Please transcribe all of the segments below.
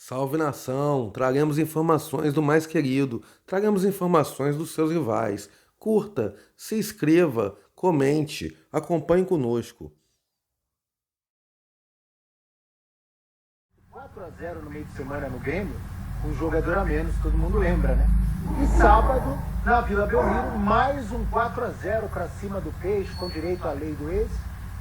Salve nação! Traremos informações do mais querido, traremos informações dos seus rivais. Curta, se inscreva, comente, acompanhe conosco. 4-0 no meio de semana no Grêmio, um jogador a menos, todo mundo lembra, né? E sábado, na Vila Belmiro, mais um 4-0 para cima do Peixe, com direito à lei do ex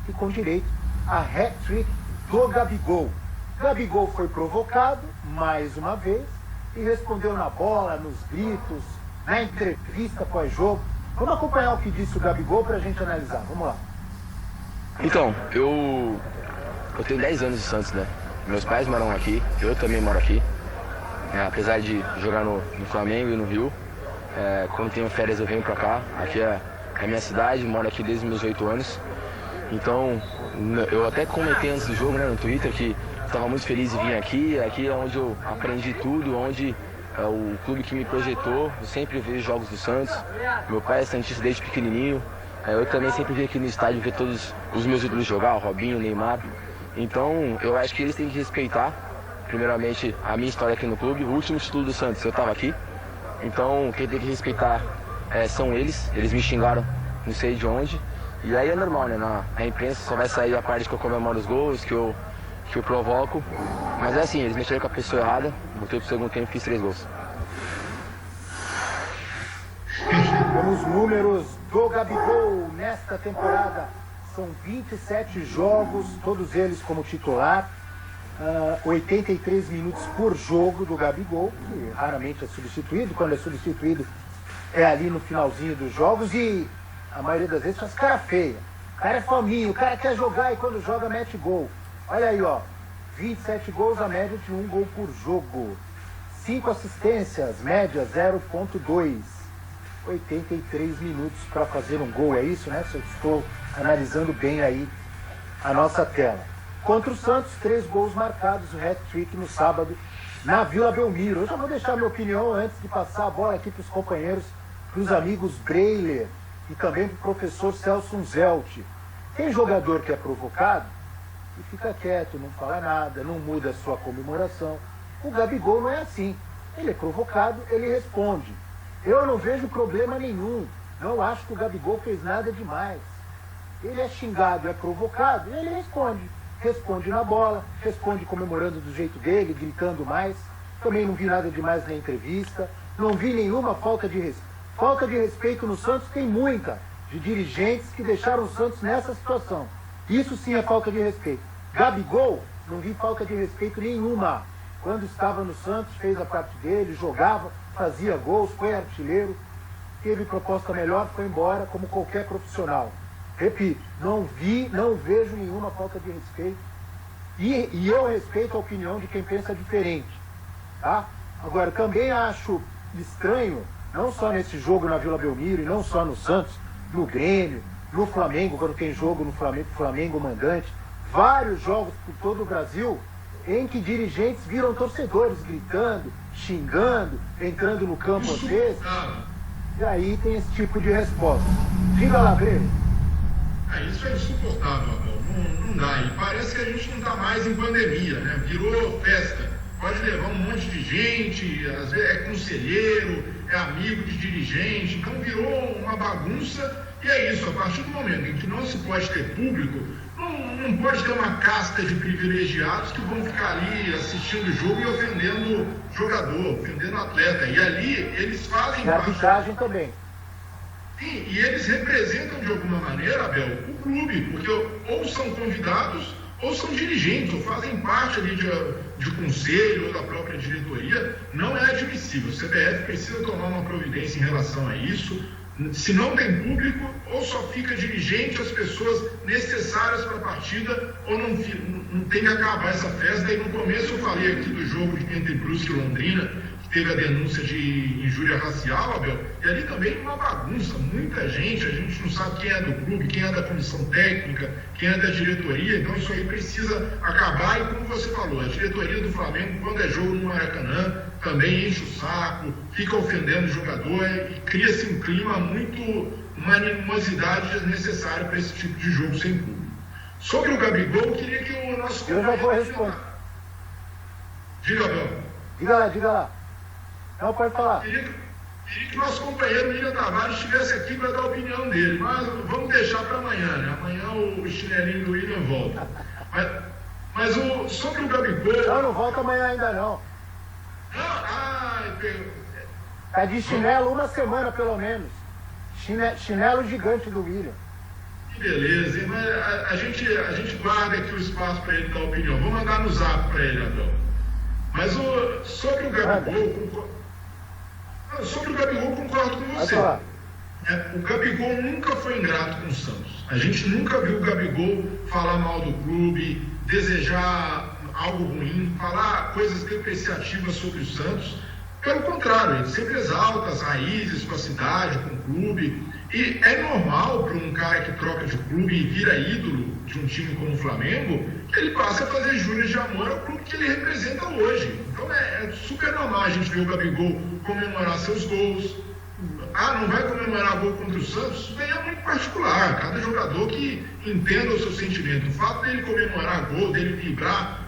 e com direito a hat-trick do Gabigol. Gabigol foi provocado, mais uma vez, e respondeu na bola, nos gritos, na entrevista pós-jogo. Vamos acompanhar o que disse o Gabigol para a gente analisar. Vamos lá. Então, eu tenho 10 anos de Santos, né? Meus pais moram aqui, eu também moro aqui. Apesar de jogar no Flamengo e no Rio, quando tenho férias eu venho pra cá. Aqui é a minha cidade, moro aqui desde meus 8 anos. Então, eu até comentei antes do jogo, né, no Twitter, que estava muito feliz de vir aqui. Aqui é onde eu aprendi tudo, onde o clube que me projetou. Eu sempre vejo jogos do Santos. Meu pai é santista desde pequenininho. Eu também sempre vim aqui no estádio ver todos os meus ídolos jogar, o Robinho, o Neymar. Então, eu acho que eles têm que respeitar, primeiramente, a minha história aqui no clube. O último título do Santos, eu estava aqui. Então, quem tem que respeitar são eles. Eles me xingaram, não sei de onde. E aí é normal, né? Na imprensa só vai sair a parte que eu comemoro os gols, que eu provoco. Mas é assim, eles mexeram com a pessoa errada. Voltei pro segundo tempo e fiz 3 gols. Os números do Gabigol nesta temporada são 27 jogos, todos eles como titular, 83 minutos por jogo do Gabigol, que raramente é substituído. Quando é substituído é ali no finalzinho dos jogos e a maioria das vezes faz cara feia. O cara é fominho, o cara quer jogar e quando joga mete gol. Olha aí, ó, 27 gols, a média de 1 gol por jogo. 5 assistências, média 0,2. 83 minutos para fazer um gol, é isso, né? Se eu estou analisando bem aí a nossa tela. Contra o Santos, 3 gols marcados, o hat-trick no sábado na Vila Belmiro. Eu já vou deixar minha opinião antes de passar a bola aqui para os companheiros, para os amigos Breiler e também para o professor Celso Zelt. Tem jogador que é provocado e fica quieto, não fala nada, não muda a sua comemoração. O Gabigol não é assim. Ele é provocado, ele responde. Eu não vejo problema nenhum. Não acho que o Gabigol fez nada demais. Ele é xingado, é provocado, e ele responde. Responde na bola, responde comemorando do jeito dele, gritando mais. Também não vi nada demais na entrevista. Não vi nenhuma falta de respeito. Falta de respeito no Santos tem muita, de dirigentes que deixaram o Santos nessa situação. Isso sim é falta de respeito. Gabigol, não vi falta de respeito nenhuma. Quando estava no Santos, fez a parte dele, jogava, fazia gols, foi artilheiro, teve proposta melhor, foi embora como qualquer profissional. Repito, não vejo nenhuma falta de respeito e eu respeito a opinião de quem pensa diferente. Tá? Agora, também acho estranho, não só nesse jogo na Vila Belmiro e não só no Santos, no Grêmio, no Flamengo, quando tem jogo no Flamengo mandante, vários jogos por todo o Brasil, em que dirigentes viram torcedores gritando, xingando, entrando no campo às vezes. E aí tem esse tipo de resposta. Diga lá, Breno. Isso é insuportável, Abel. Não dá. E parece que a gente não está mais em pandemia, né? Virou festa. Pode levar um monte de gente, às vezes é conselheiro, é amigo de dirigente, então virou uma bagunça. E é isso, a partir do momento em que não se pode ter público, não pode ter uma casta de privilegiados que vão ficar ali assistindo o jogo e ofendendo jogador, ofendendo atleta. E ali eles fazem E a arbitragem também. Sim, e eles representam de alguma maneira, Abel, o clube, porque ou são convidados ou são dirigentes, ou fazem parte ali de conselho ou da própria diretoria. Não é admissível. O CBF precisa tomar uma providência em relação a isso. Se não tem público, ou só fica dirigente as pessoas necessárias para a partida, ou não tem que acabar essa festa. E no começo eu falei aqui do jogo entre Brusque e Londrina, que teve a denúncia de injúria racial, Abel, e ali também uma bagunça, muita gente, a gente não sabe quem é do clube, quem é da comissão técnica, quem é da diretoria, então isso aí precisa acabar. E como você falou, a diretoria do Flamengo, quando é jogo no Maracanã, também enche o saco, fica ofendendo o jogador e cria-se um clima uma animosidade desnecessária para esse tipo de jogo sem público. Sobre o Gabigol, eu queria que o nosso... Eu já vou responder. Diga, Abel. Diga lá. Não, pode falar. Queria que nosso companheiro William Tavares estivesse aqui para dar a opinião dele, mas vamos deixar para amanhã, né? Amanhã o chinelinho do William volta. Mas sobre o Gabigol... Não volta amanhã ainda não. Tá de chinelo uma semana pelo menos. Chinelo gigante do William. Que beleza, hein? Mas a gente guarda aqui o espaço para ele dar opinião. Vou mandar no zap para ele, Abel. Mas sobre o Gabigol, concordo com você. O Gabigol nunca foi ingrato com o Santos. A gente nunca viu o Gabigol falar mal do clube, desejar algo ruim, falar coisas depreciativas sobre o Santos. Pelo contrário, ele sempre exalta as raízes com a cidade, com o clube. E é normal para um cara que troca de clube e vira ídolo de um time como o Flamengo, que ele passe a fazer juras de amor ao clube que ele representa hoje. Então é super normal a gente ver o Gabigol comemorar seus gols. Não vai comemorar gol contra o Santos? Isso daí é muito particular. Cada jogador que entenda o seu sentimento. O fato dele comemorar gol, dele vibrar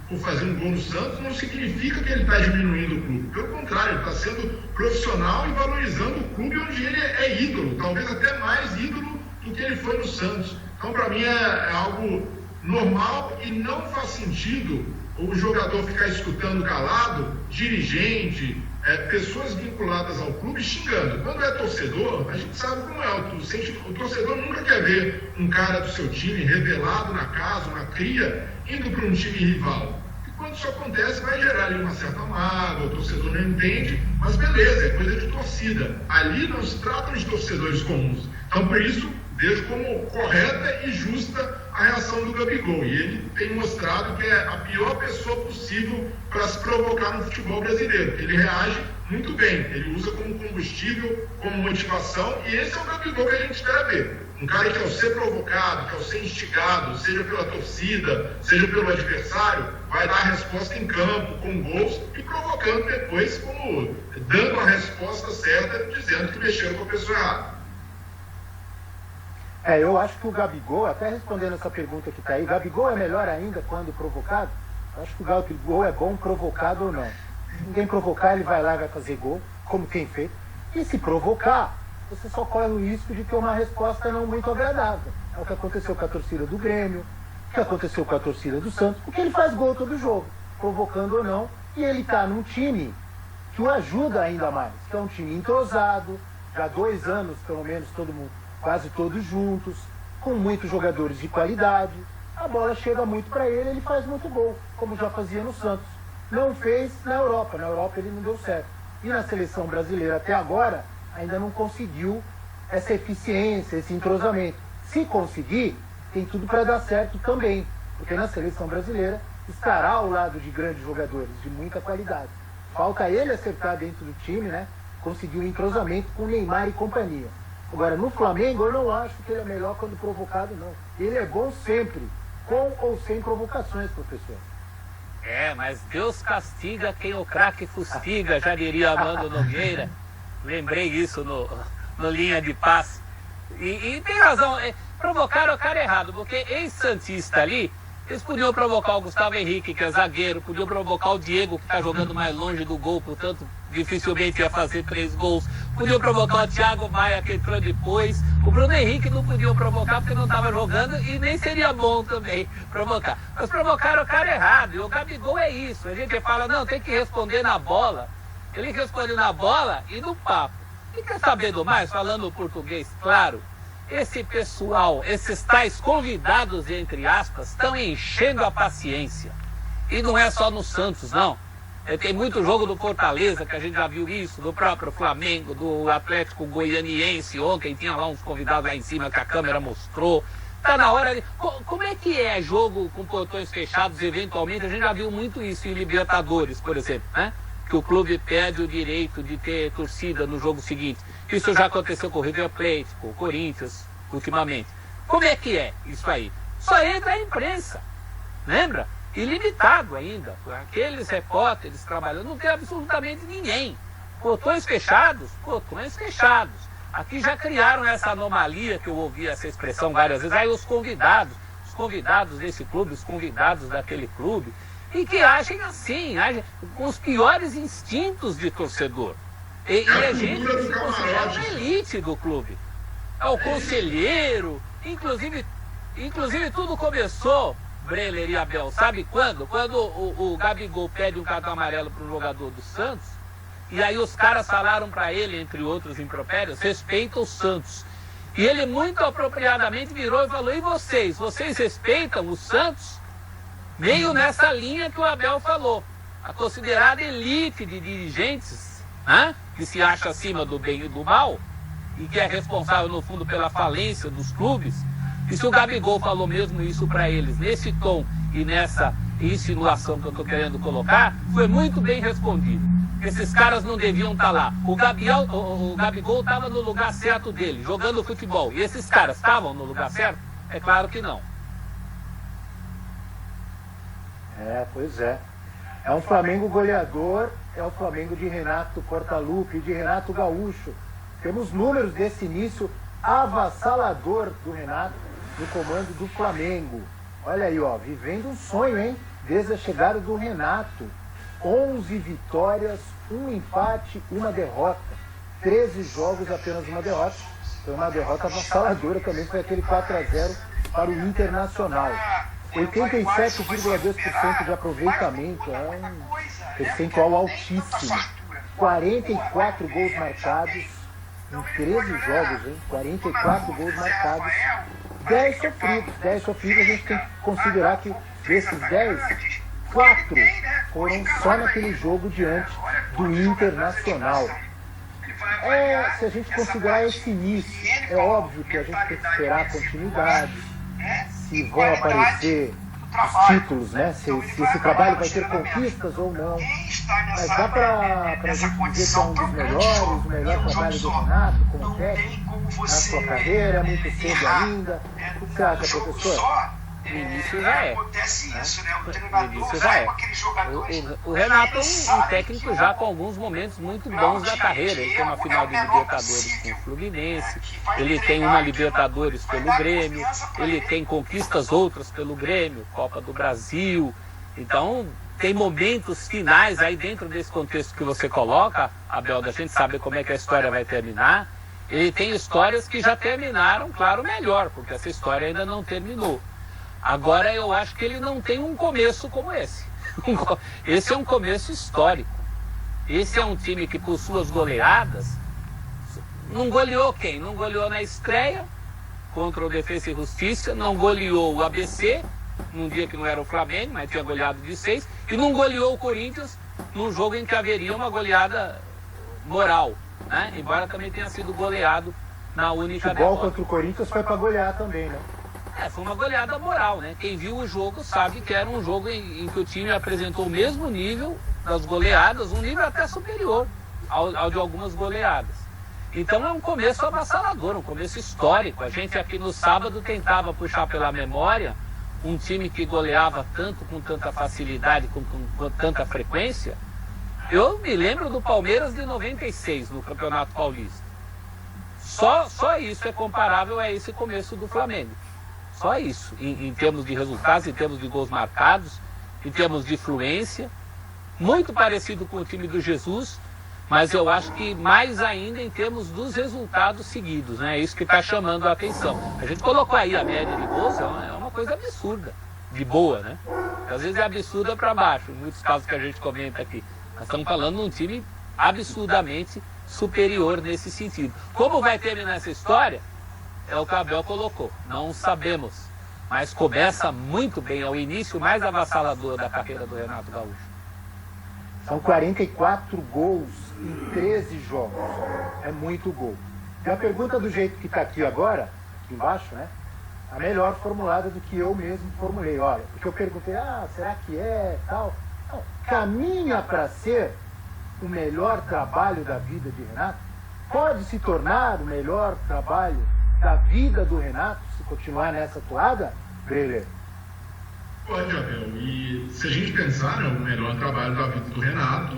por fazer um gol no Santos, não significa que ele está diminuindo o clube. Pelo contrário, ele está sendo profissional e valorizando o clube onde ele é ídolo, talvez até mais ídolo do que ele foi no Santos. Então, para mim, é algo normal e não faz sentido o jogador ficar escutando calado, dirigente, pessoas vinculadas ao clube xingando. Quando é torcedor, a gente sabe como é. O torcedor nunca quer ver um cara do seu time revelado na casa, uma cria, indo para um time rival. E quando isso acontece, vai gerar ali uma certa mágoa, o torcedor não entende, mas beleza, é coisa de torcida. Ali não se trata de torcedores comuns. Então, por isso, vejo como correta e justa a reação do Gabigol. E ele tem mostrado que é a pior pessoa possível para se provocar no futebol brasileiro. Ele reage muito bem, ele usa como combustível, como motivação, e esse é o Gabigol que a gente espera ver. Um cara que ao ser provocado, que ao ser instigado, seja pela torcida, seja pelo adversário, vai dar a resposta em campo, com gols, e provocando depois, como dando a resposta certa, dizendo que mexeu com a pessoa errada. Eu acho que o Gabigol, até respondendo essa pergunta que está aí, o Gabigol é melhor ainda quando provocado? Eu acho que o Gabigol é bom provocado ou não. Se ninguém provocar, ele vai lá e vai fazer gol, como tem feito. E se provocar, você só corre o risco de ter uma resposta não muito agradável. É o que aconteceu com a torcida do Grêmio, o que aconteceu com a torcida do Santos, porque ele faz gol todo jogo, provocando ou não, e ele está num time que o ajuda ainda mais, que é um time entrosado, já há 2 anos, pelo menos, todo mundo, quase todos juntos, com muitos jogadores de qualidade. A bola chega muito para ele, ele faz muito gol, como já fazia no Santos. Não fez na Europa ele não deu certo. E na seleção brasileira até agora, ainda não conseguiu essa eficiência, esse entrosamento. Se conseguir, tem tudo para dar certo também, porque na seleção brasileira estará ao lado de grandes jogadores, de muita qualidade. Falta ele acertar dentro do time, né? Conseguir um entrosamento com Neymar e companhia. Agora, no Flamengo, eu não acho que ele é melhor quando provocado, não. Ele é bom sempre, com ou sem provocações, professor. Mas Deus castiga quem o craque fustiga, já diria Armando Nogueira. Lembrei isso no linha de passe. E tem razão, provocaram o cara errado, porque ex-santista ali, eles podiam provocar o Gustavo Henrique, que é zagueiro, podiam provocar o Diego, que está jogando mais longe do gol, portanto, dificilmente ia fazer 3 gols. Podiam provocar o Thiago Maia, que entrou depois. O Bruno Henrique não podiam provocar porque não estava jogando e nem seria bom também provocar. Mas provocaram o cara errado, e o Gabigol é isso. A gente fala, não, tem que responder na bola. Ele responde na bola e no papo. E quer saber do mais, falando português, claro, esse pessoal, esses tais convidados, entre aspas, estão enchendo a paciência. E não é só no Santos, não. Tem muito jogo do Fortaleza, que a gente já viu isso, do próprio Flamengo, do Atlético Goianiense. Ontem tinha lá uns convidados lá em cima que a câmera mostrou. Tá na hora de... Como é que é jogo com portões fechados, eventualmente? A gente já viu muito isso em Libertadores, por exemplo, né? Que o clube pede o direito de ter torcida no jogo seguinte. Isso já aconteceu com o River Plate, com o Corinthians, ultimamente. Como é que é isso aí? Só entra a imprensa, lembra? Ilimitado ainda. Aqueles repórteres trabalhando, não tem absolutamente ninguém. Portões fechados, portões fechados. Aqui já criaram essa anomalia, que eu ouvi essa expressão várias vezes. Aí os convidados desse clube, os convidados daquele clube. e que agem assim, agem com os piores instintos de torcedor. E é gente que se considera uma elite do clube. É o conselheiro, inclusive tudo começou, Breler e Abel, sabe quando? Quando o Gabigol pede um cartão amarelo para um jogador do Santos, e aí os caras falaram para ele, entre outros impropérios, respeita o Santos. E ele muito apropriadamente virou e falou, e vocês? Vocês respeitam o Santos? Meio nessa linha que o Abel falou. A considerada elite de dirigentes, que se acha acima do bem e do mal, e que é responsável, no fundo, pela falência dos clubes. E se o Gabigol falou mesmo isso para eles, nesse tom e nessa insinuação que eu estou querendo colocar, foi muito bem respondido. Esses caras não deviam estar lá. O Gabigol estava no lugar certo dele, jogando futebol. E esses caras estavam no lugar certo? É claro que não. Pois é. É um Flamengo goleador, é o Flamengo de Renato Portaluppi, de Renato Gaúcho. Temos números desse início avassalador do Renato no comando do Flamengo. Olha aí, ó, vivendo um sonho, hein? Desde a chegada do Renato. 11 vitórias, 1 empate, 1 derrota. 13 jogos, apenas 1 derrota. Foi uma derrota avassaladora também, foi aquele 4-0 para o Internacional. 87,2% de aproveitamento, é um percentual altíssimo. 44 gols marcados em 13 jogos, hein? 44 gols marcados. 10 sofridos, a gente tem que considerar que desses 10, 4 foram só naquele jogo diante do Internacional. Se a gente considerar esse início, é óbvio que a gente tem que esperar a continuidade, se vão aparecer os títulos, né? Se esse trabalho vai ter conquistas ou não. Mas dá para a gente dizer que é um dos melhores, o melhor trabalho do Renato como técnico na sua carreira, muito cedo ainda. O que você acha, professor? No início já é. No início já é. O Renato é um técnico já com alguns momentos muito bons da carreira. Ele tem uma final de Libertadores com o Fluminense, ele tem uma Libertadores pelo Grêmio, ele tem conquistas outras pelo Grêmio, Copa do Brasil. Então, tem momentos finais aí dentro desse contexto que você coloca, Abel, da gente saber como é que a história vai terminar. Ele tem histórias que já terminaram, claro, melhor, porque essa história ainda não terminou. Agora eu acho que ele não tem um começo como esse. Esse é um começo histórico. Esse é um time que, por suas goleadas, não goleou quem? Não goleou na estreia contra o Defensa e Justiça, não goleou o ABC, num dia que não era o Flamengo, mas tinha goleado de 6, e não goleou o Corinthians num jogo em que haveria uma goleada moral, né? Embora também tenha sido goleado na única derrota. O futebol contra o Corinthians foi para golear também, né? Foi uma goleada moral, né? Quem viu o jogo sabe que era um jogo em que o time apresentou o mesmo nível das goleadas, um nível até superior ao de algumas goleadas. Então é um começo avassalador, um começo histórico. A gente aqui no sábado tentava puxar pela memória um time que goleava tanto, com tanta facilidade, com tanta frequência. Eu me lembro do Palmeiras de 96 no Campeonato Paulista. Só isso é comparável a esse começo do Flamengo. Só isso, em termos de resultados, em termos de gols marcados, em termos de fluência. Muito parecido com o time do Jesus, mas eu acho que mais ainda em termos dos resultados seguidos, né? É isso que está chamando a atenção. A gente colocou aí a média de gols, é uma coisa absurda, de boa, né? Às vezes é absurda para baixo, em muitos casos que a gente comenta aqui. Nós estamos falando de um time absurdamente superior nesse sentido. Como vai terminar essa história? É o que o Abel colocou, não sabemos, mas começa muito bem, é o início mais avassalador da carreira do Renato Gaúcho. São 44 gols em 13 jogos, é muito gol. E a pergunta do jeito que está aqui agora, aqui embaixo, né, a melhor formulada do que eu mesmo formulei, olha, porque eu perguntei, será que é, tal, não, caminha para ser o melhor trabalho da vida de Renato? Pode se tornar o melhor trabalho da vida do Renato, se continuar nessa toada, Breler? Pode, Abel. E se a gente pensar, o melhor trabalho da vida do Renato,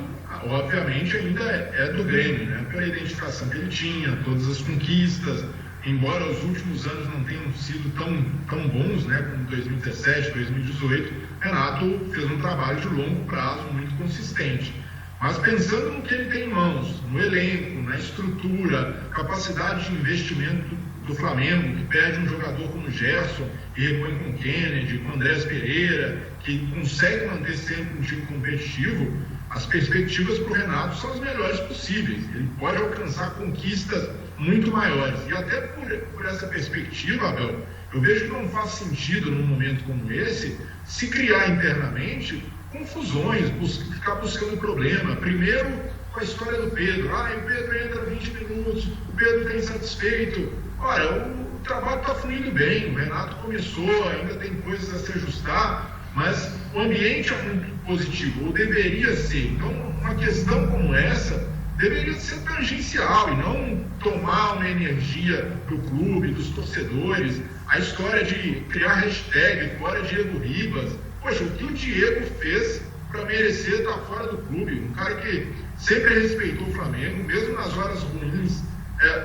obviamente ainda é do Grêmio, né? Pela identificação que ele tinha, todas as conquistas, embora os últimos anos não tenham sido tão bons, né? Como 2017, 2018, Renato fez um trabalho de longo prazo muito consistente. Mas pensando no que ele tem em mãos, no elenco, na estrutura, capacidade de investimento do Flamengo, que perde um jogador como Gerson e repõe com Kennedy, com Andrés Pereira, que consegue manter sempre um time competitivo, as perspectivas para o Renato são as melhores possíveis. Ele pode alcançar conquistas muito maiores. E até por essa perspectiva, Abel, eu vejo que não faz sentido, num momento como esse, se criar internamente confusões, ficar buscando problema. Primeiro, com a história do Pedro. O Pedro entra 20 minutos, o Pedro está insatisfeito. Olha, o trabalho está fluindo bem, o Renato começou, ainda tem coisas a se ajustar, mas o ambiente é muito positivo, ou deveria ser. Então, uma questão como essa deveria ser tangencial e não tomar uma energia do clube, dos torcedores. A história de criar hashtag fora Diego Ribas. Poxa, o que o Diego fez para merecer estar fora do clube? Um cara que sempre respeitou o Flamengo, mesmo nas horas ruins,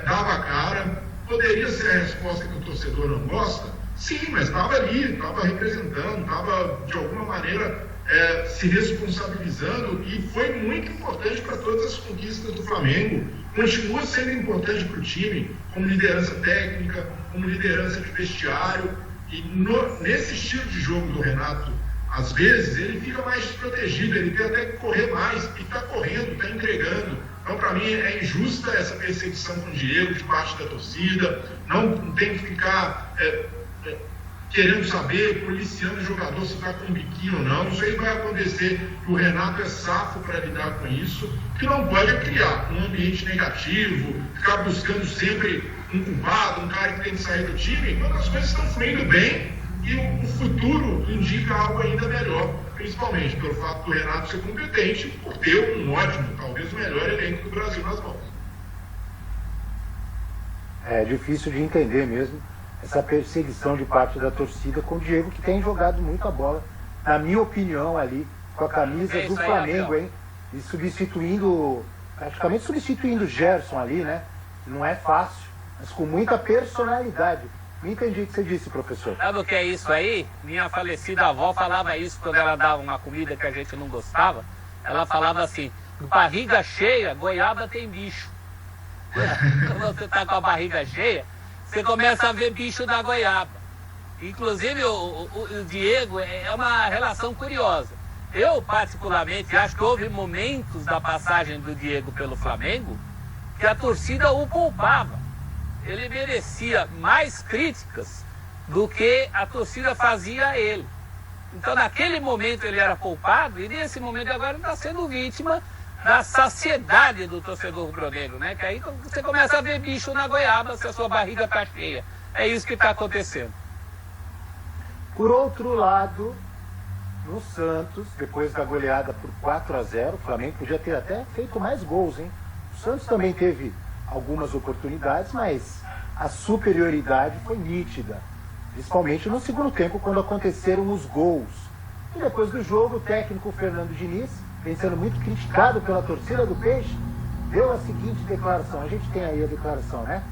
dava a cara. Poderia ser a resposta que o torcedor não gosta? Sim, mas estava ali, estava representando, estava de alguma maneira se responsabilizando e foi muito importante para todas as conquistas do Flamengo. Continua sendo importante para o time, como liderança técnica, como liderança de vestiário. E nesse estilo de jogo do Renato, às vezes ele fica mais desprotegido, ele tem até que correr mais, e está correndo, está entregando. Então, para mim, é injusta essa perseguição com o Diego de parte da torcida. Não tem que ficar querendo saber, policiando o jogador se está com biquinho ou não. Isso aí vai acontecer. O Renato é safo para lidar com isso, que não pode criar um ambiente negativo, ficar buscando sempre um culpado, um cara que tem que sair do time, quando as coisas estão fluindo bem e o futuro indica algo ainda melhor, principalmente pelo fato do Renato ser competente, por ter um ótimo, talvez o melhor elenco do Brasil nas mãos. É difícil de entender mesmo essa perseguição de parte da torcida com o Diego, que tem jogado muita bola, na minha opinião, ali, com a camisa do Flamengo, hein? E praticamente substituindo o Gerson ali, né? Não é fácil, mas com muita personalidade. Não entendi o que você disse, professor. Sabe o que é isso aí? Minha falecida avó falava isso quando ela dava uma comida que a gente não gostava. Ela falava assim: barriga cheia, goiaba tem bicho. Quando você está com a barriga cheia, você começa a ver bicho da goiaba. Inclusive o Diego é uma relação curiosa. Eu particularmente acho que houve momentos da passagem do Diego pelo Flamengo que a torcida o poupava. Ele merecia mais críticas do que a torcida fazia a ele. Então naquele momento ele era poupado e nesse momento agora ele está sendo vítima da saciedade do torcedor rubro-negro, né? Que aí você começa a ver bicho na goiaba se a sua barriga está cheia. É isso que está acontecendo. Por outro lado, no Santos, depois da goleada por 4-0, o Flamengo podia ter até feito mais gols, hein? O Santos também teve algumas oportunidades, mas a superioridade foi nítida, principalmente no segundo tempo, quando aconteceram os gols. E depois do jogo, o técnico Fernando Diniz, vem sendo muito criticado pela torcida do Peixe, deu a seguinte declaração. A gente tem aí a declaração, né?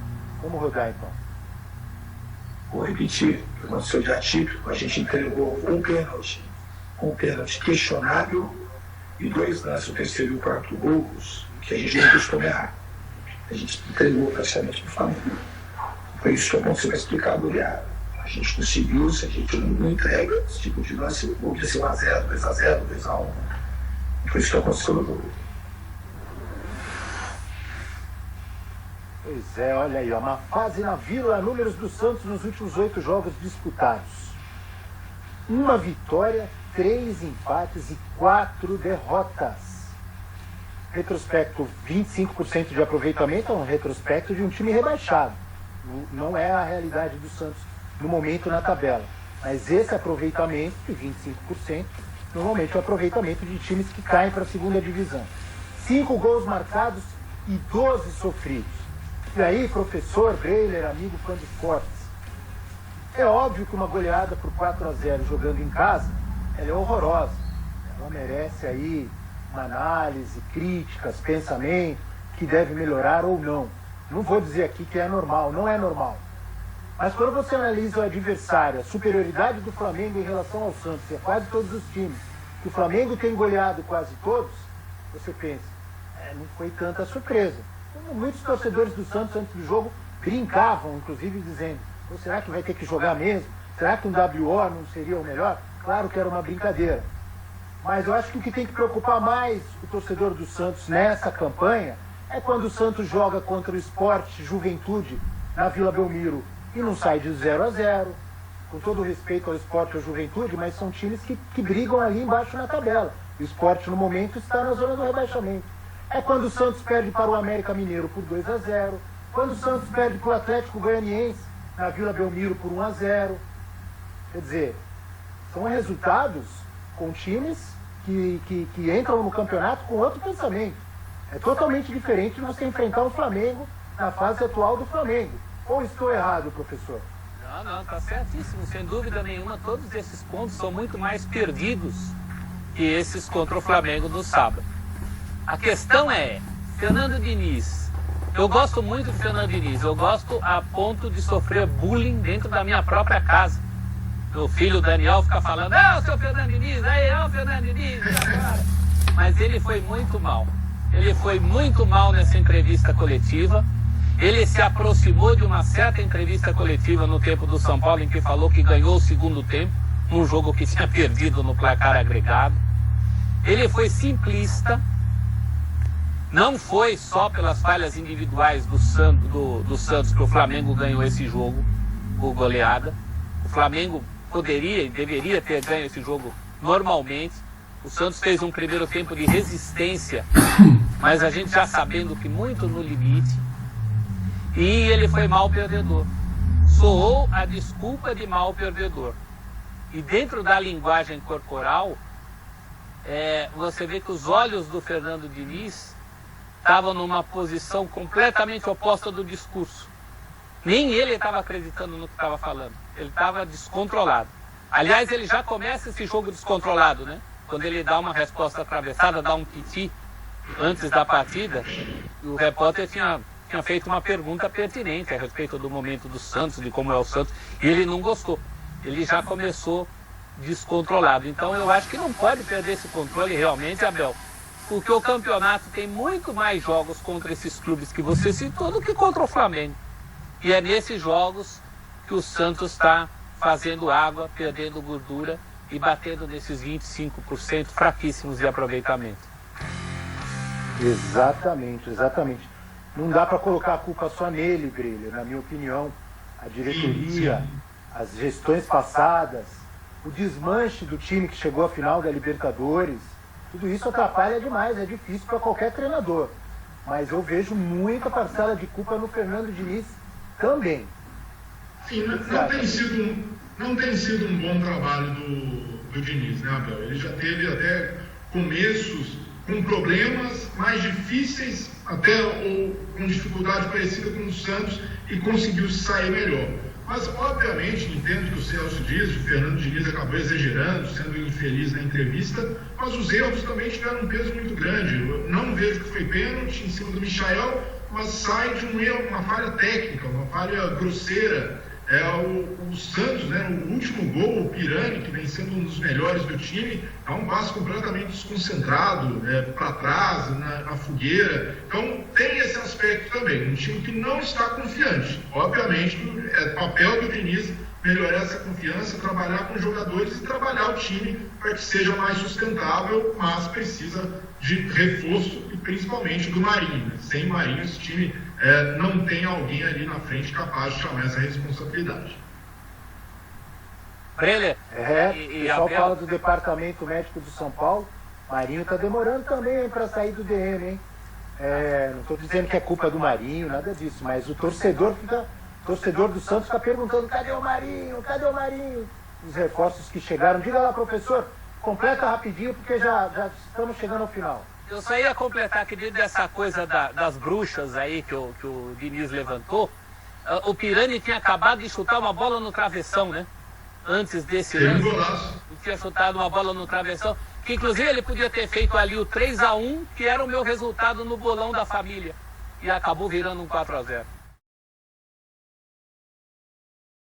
Vamos rodar então. Vou repetir, aconteceu de atípico, a gente entregou um pênalti questionável e 2 lances, o terceiro e o quarto gols, que a gente não costuma errar. A gente entregou praticamente para o Flamengo. Foi isso que aconteceu, explicar a goleada. A gente conseguiu, se a gente não entrega esse tipo de lance, o gol de 1-0, 2-0, 2-1. Foi isso que aconteceu no gol. Pois é, olha aí, ó, uma fase na Vila, números do Santos nos últimos 8 jogos disputados. 1 vitória, 3 empates e 4 derrotas. Retrospecto, 25% de aproveitamento é um retrospecto de um time rebaixado. Não é a realidade do Santos no momento na tabela. Mas esse aproveitamento de 25%, normalmente é o aproveitamento de times que caem para a segunda divisão. 5 gols marcados e 12 sofridos. E aí, professor Breiler, amigo fã de esportes, é óbvio que uma goleada por 4-0 jogando em casa, ela é horrorosa. Ela merece aí uma análise, críticas, pensamento, que deve melhorar ou não. Não vou dizer aqui que é normal, não é normal. Mas quando você analisa o adversário, a superioridade do Flamengo em relação ao Santos, e a quase todos os times, que o Flamengo tem goleado quase todos, você pensa, não foi tanta surpresa. Muitos torcedores do Santos antes do jogo brincavam, inclusive dizendo, será que vai ter que jogar mesmo? Será que um WO não seria o melhor? Claro que era uma brincadeira. Mas eu acho que o que tem que preocupar mais o torcedor do Santos nessa campanha é quando o Santos joga contra o Sport Juventude na Vila Belmiro e não sai de 0-0, com todo o respeito ao Sport e à Juventude, mas são times que brigam ali embaixo na tabela. O Sport no momento está na zona do rebaixamento. É quando o Santos perde para o América Mineiro por 2-0, quando o Santos perde para o Atlético Goianiense na Vila Belmiro por 1-0. Quer dizer, são resultados com times que entram no campeonato com outro pensamento. É totalmente diferente de você enfrentar o Flamengo na fase atual do Flamengo. Ou estou errado, professor? Não, tá certíssimo. Sem dúvida nenhuma, todos esses pontos são muito mais perdidos que esses contra o Flamengo no sábado. A questão é, Fernando Diniz, eu gosto muito de Fernando Diniz, eu gosto a ponto de sofrer bullying dentro da minha própria casa. Meu filho Daniel fica falando, seu Fernando Diniz, o Fernando Diniz, agora. Mas ele foi muito mal. Ele foi muito mal nessa entrevista coletiva. Ele se aproximou de uma certa entrevista coletiva no tempo do São Paulo, em que falou que ganhou o segundo tempo, num jogo que tinha perdido no placar agregado. Ele foi simplista. Não foi só pelas falhas individuais do Santos que o Flamengo ganhou esse jogo, por goleada. O Flamengo poderia e deveria ter ganho esse jogo normalmente. O Santos fez um primeiro tempo de resistência, mas a gente já sabendo que muito no limite. E ele foi mal perdedor. Soou a desculpa de mal perdedor. E dentro da linguagem corporal, você vê que os olhos do Fernando Diniz estavam numa posição completamente oposta do discurso. Nem ele estava acreditando no que estava falando. Ele estava descontrolado. Aliás, ele já começa esse jogo descontrolado, né? Quando ele dá uma resposta atravessada, dá um piti antes da partida, e o repórter tinha feito uma pergunta pertinente a respeito do momento do Santos, de como é o Santos, e ele não gostou. Ele já começou descontrolado. Então eu acho que não pode perder esse controle realmente, Abel, porque o campeonato tem muito mais jogos contra esses clubes que você citou do que contra o Flamengo. E é nesses jogos que o Santos está fazendo água, perdendo gordura e batendo nesses 25% fraquíssimos de aproveitamento. Exatamente. Não dá para colocar a culpa só nele, Grelha, na minha opinião. A diretoria, as gestões passadas, o desmanche do time que chegou à final da Libertadores, tudo isso atrapalha demais, é difícil para qualquer treinador. Mas eu vejo muita parcela de culpa no Fernando Diniz também. Sim, não tem sido um bom trabalho do Diniz, né, Abel? Ele já teve até começos com problemas mais difíceis, até ou com dificuldade parecida com o Santos, e conseguiu sair melhor. Mas, obviamente, entendo que o Celso diz, o Fernando Diniz acabou exagerando, sendo infeliz na entrevista, mas os erros também tiveram um peso muito grande. Eu não vejo que foi pênalti em cima do Michael, mas sai de um erro, uma falha técnica, uma falha grosseira. O Santos, né, o último gol, o Pirani, que vem sendo um dos melhores do time, é um passe completamente desconcentrado, para trás, na fogueira. Então tem esse aspecto também, um time que não está confiante. Obviamente, é papel do Diniz melhorar essa confiança, trabalhar com os jogadores e trabalhar o time para que seja mais sustentável, mas precisa de reforço e principalmente do Marinho. Né? Sem Marinho, esse time não tem alguém ali na frente capaz de chamar essa responsabilidade. Breler, o pessoal fala do departamento médico de São Paulo. Marinho está demorando também para sair do DM, hein? Não estou dizendo que é culpa do Marinho, nada disso, mas o torcedor do Santos está perguntando: cadê o Marinho? Cadê o Marinho? Os reforços que chegaram. Diga lá, professor, completa rapidinho, porque já estamos chegando ao final. Eu só ia completar que dentro dessa coisa das bruxas aí que o Diniz levantou, o Pirani tinha acabado de chutar uma bola no travessão, né? Antes desse lance, ele tinha chutado uma bola no travessão, que inclusive ele podia ter feito ali o 3-1, que era o meu resultado no bolão da família, e acabou virando um 4-0.